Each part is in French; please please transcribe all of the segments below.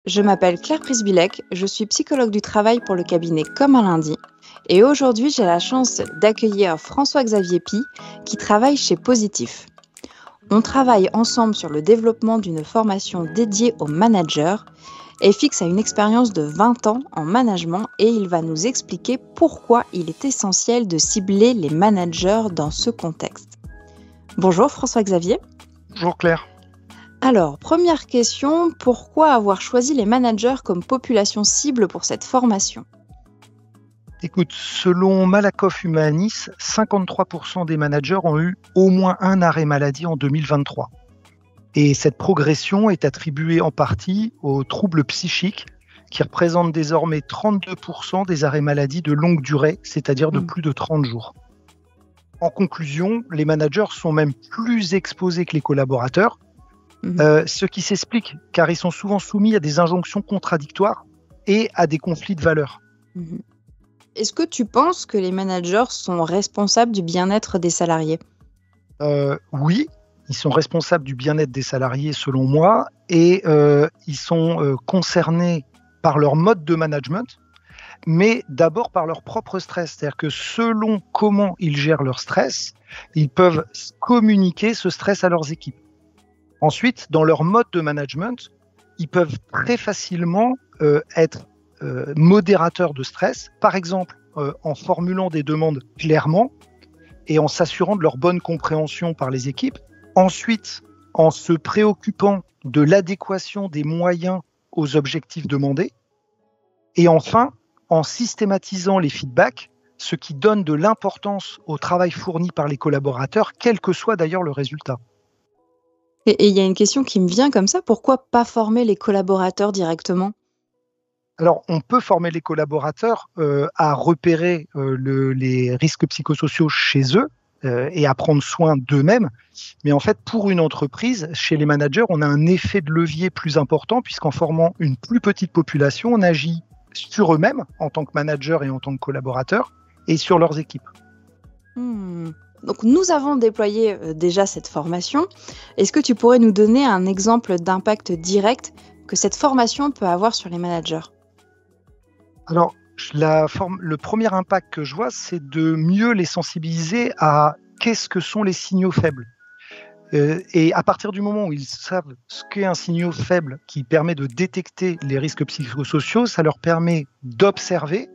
Je m'appelle Claire Prisbilek, je suis psychologue du travail pour le cabinet Comme un lundi. Et aujourd'hui, j'ai la chance d'accueillir François-Xavier Pi, qui travaille chez Positif. On travaille ensemble sur le développement d'une formation dédiée aux managers. FX a une expérience de 20 ans en management et il va nous expliquer pourquoi il est essentiel de cibler les managers dans ce contexte. Bonjour François-Xavier. Bonjour Claire. Alors, première question, pourquoi avoir choisi les managers comme population cible pour cette formation ? Écoute, selon Malakoff Humanis, 53% des managers ont eu au moins un arrêt maladie en 2023. Et cette progression est attribuée en partie aux troubles psychiques qui représentent désormais 32% des arrêts maladie de longue durée, c'est-à-dire de plus de 30 jours. En conclusion, les managers sont même plus exposés que les collaborateurs, ce qui s'explique car ils sont souvent soumis à des injonctions contradictoires et à des conflits de valeurs. Est-ce que tu penses que les managers sont responsables du bien-être des salariés ? Oui, ils sont responsables du bien-être des salariés selon moi et ils sont concernés par leur mode de management, mais d'abord par leur propre stress. C'est-à-dire que selon comment ils gèrent leur stress, ils peuvent communiquer ce stress à leurs équipes. Ensuite, dans leur mode de management, ils peuvent très facilement être modérateurs de stress, par exemple en formulant des demandes clairement et en s'assurant de leur bonne compréhension par les équipes. Ensuite, en se préoccupant de l'adéquation des moyens aux objectifs demandés. Et enfin, en systématisant les feedbacks, ce qui donne de l'importance au travail fourni par les collaborateurs, quel que soit d'ailleurs le résultat. Et il y a une question qui me vient comme ça, pourquoi pas former les collaborateurs directement ? Alors, on peut former les collaborateurs à repérer les risques psychosociaux chez eux et à prendre soin d'eux-mêmes. Mais en fait, pour une entreprise, chez les managers, on a un effet de levier plus important puisqu'en formant une plus petite population, on agit sur eux-mêmes en tant que manager et en tant que collaborateur et sur leurs équipes. Donc, nous avons déployé déjà cette formation. Est-ce que tu pourrais nous donner un exemple d'impact direct que cette formation peut avoir sur les managers ? Alors, le premier impact que je vois, c'est de mieux les sensibiliser à qu'est-ce que sont les signaux faibles. Et à partir du moment où ils savent ce qu'est un signal faible qui permet de détecter les risques psychosociaux, ça leur permet d'observer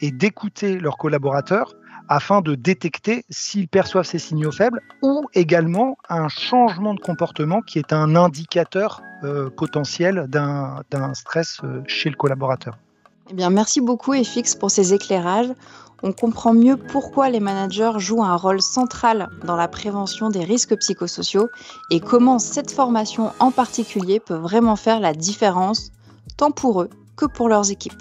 et d'écouter leurs collaborateurs afin de détecter s'ils perçoivent ces signaux faibles ou également un changement de comportement qui est un indicateur potentiel d'un stress chez le collaborateur. Eh bien, merci beaucoup FX pour ces éclairages. On comprend mieux pourquoi les managers jouent un rôle central dans la prévention des risques psychosociaux et comment cette formation en particulier peut vraiment faire la différence, tant pour eux que pour leurs équipes.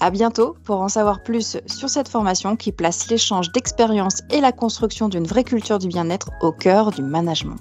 À bientôt pour en savoir plus sur cette formation qui place l'échange d'expériences et la construction d'une vraie culture du bien-être au cœur du management.